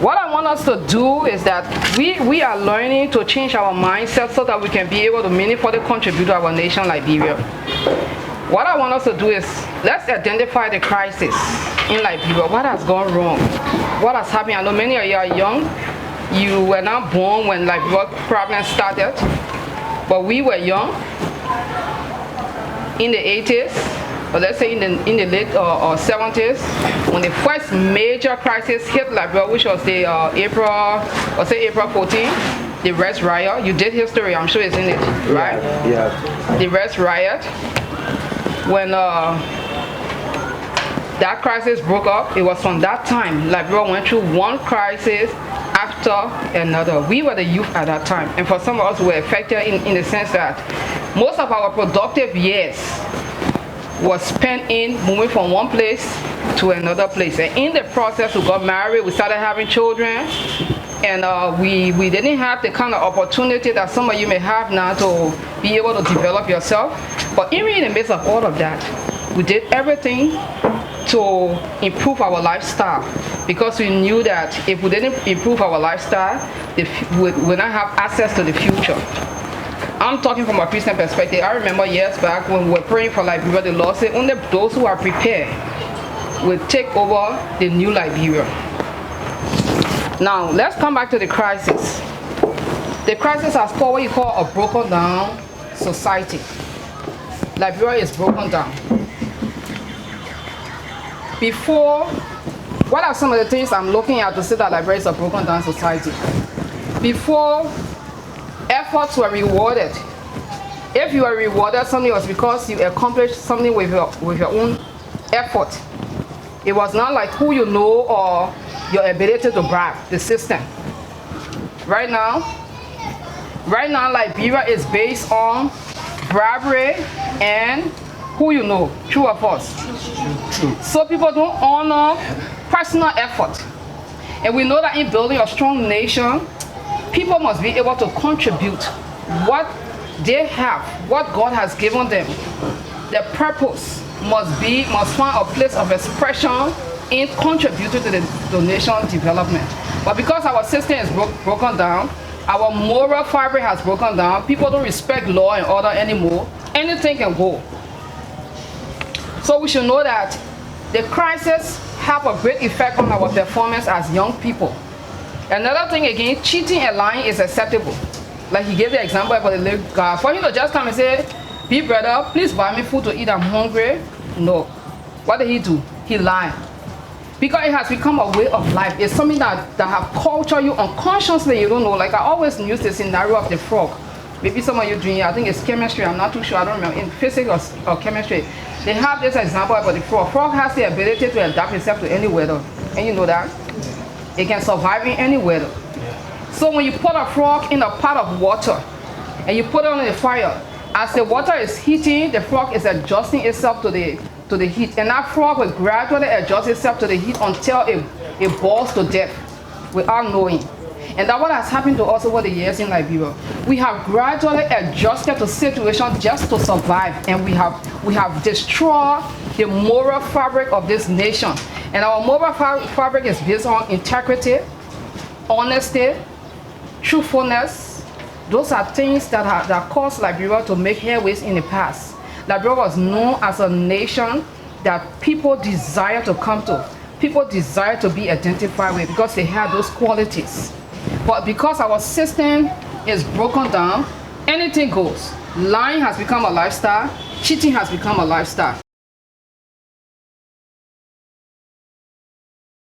What I want us to do is that we are learning to change our mindset so that we can be able to meaningfully contribute to our nation, Liberia. What I want us to do is, let's identify the crisis in Liberia. What has gone wrong? What has happened? I know many of you are young. You were not born when Liberia problems started, but we were young in the 80s. But let's say in the late 70s, when the first major crisis hit Liberia, which was the April 14, the Rest Riot. You did history, I'm sure it's in it, right? Yeah. The Rest Riot. When that crisis broke up, it was from that time Liberia went through one crisis after another. We were the youth at that time, and for some of us, we were affected in the sense that most of our productive years was spent in moving from one place to another place, and in the process we got married, we started having children, and we didn't have the kind of opportunity that some of you may have now to be able to develop yourself. But even in the midst of all of that, we did everything to improve our lifestyle, because we knew that if we didn't improve our lifestyle, we would not have access to the future. I'm talking from a Christian perspective. I remember years back when we were praying for Liberia, the Lord said only those who are prepared will take over the new Liberia. Now, let's come back to the crisis. The crisis has caused what you call a broken down society. Liberia is broken down. Before, what are some of the things I'm looking at to say that Liberia is a broken down society? Before, efforts were rewarded. If you were rewarded, something was because you accomplished something with your own effort. It was not like who you know or your ability to bribe the system. Right now, Liberia is based on bribery and who you know, true or false. So people don't honor personal effort. And we know that in building a strong nation, people must be able to contribute what they have, what God has given them. Their purpose must find a place of expression in contributing to the nation development. But because our system is broken down, our moral fabric has broken down, people don't respect law and order anymore, anything can go. So we should know that the crisis have a great effect on our performance as young people. Another thing again, cheating and lying is acceptable. Like he gave the example about the little guy. For him to just come and say, "Big brother, please buy me food to eat, I'm hungry." No. What did he do? He lied. Because it has become a way of life. It's something that have cultured you unconsciously, you don't know. Like I always use the scenario of the frog. Maybe some of you doing it, I think it's chemistry, I'm not too sure, I don't remember, in physics or chemistry. They have this example about the frog. Frog has the ability to adapt itself to any weather. And you know that? It can survive in any weather. So when you put a frog in a pot of water and you put it on the fire, as the water is heating, the frog is adjusting itself to the heat. And that frog will gradually adjust itself to the heat until it boils to death without knowing. And that's what has happened to us over the years in Liberia. We have gradually adjusted to situations just to survive, and we have destroyed the moral fabric of this nation. And our moral fabric is based on integrity, honesty, truthfulness. Those are things that caused Liberia to make headways in the past. Liberia was known as a nation that people desire to come to. People desire to be identified with because they had those qualities. But because our system is broken down, anything goes. Lying has become a lifestyle. Cheating has become a lifestyle.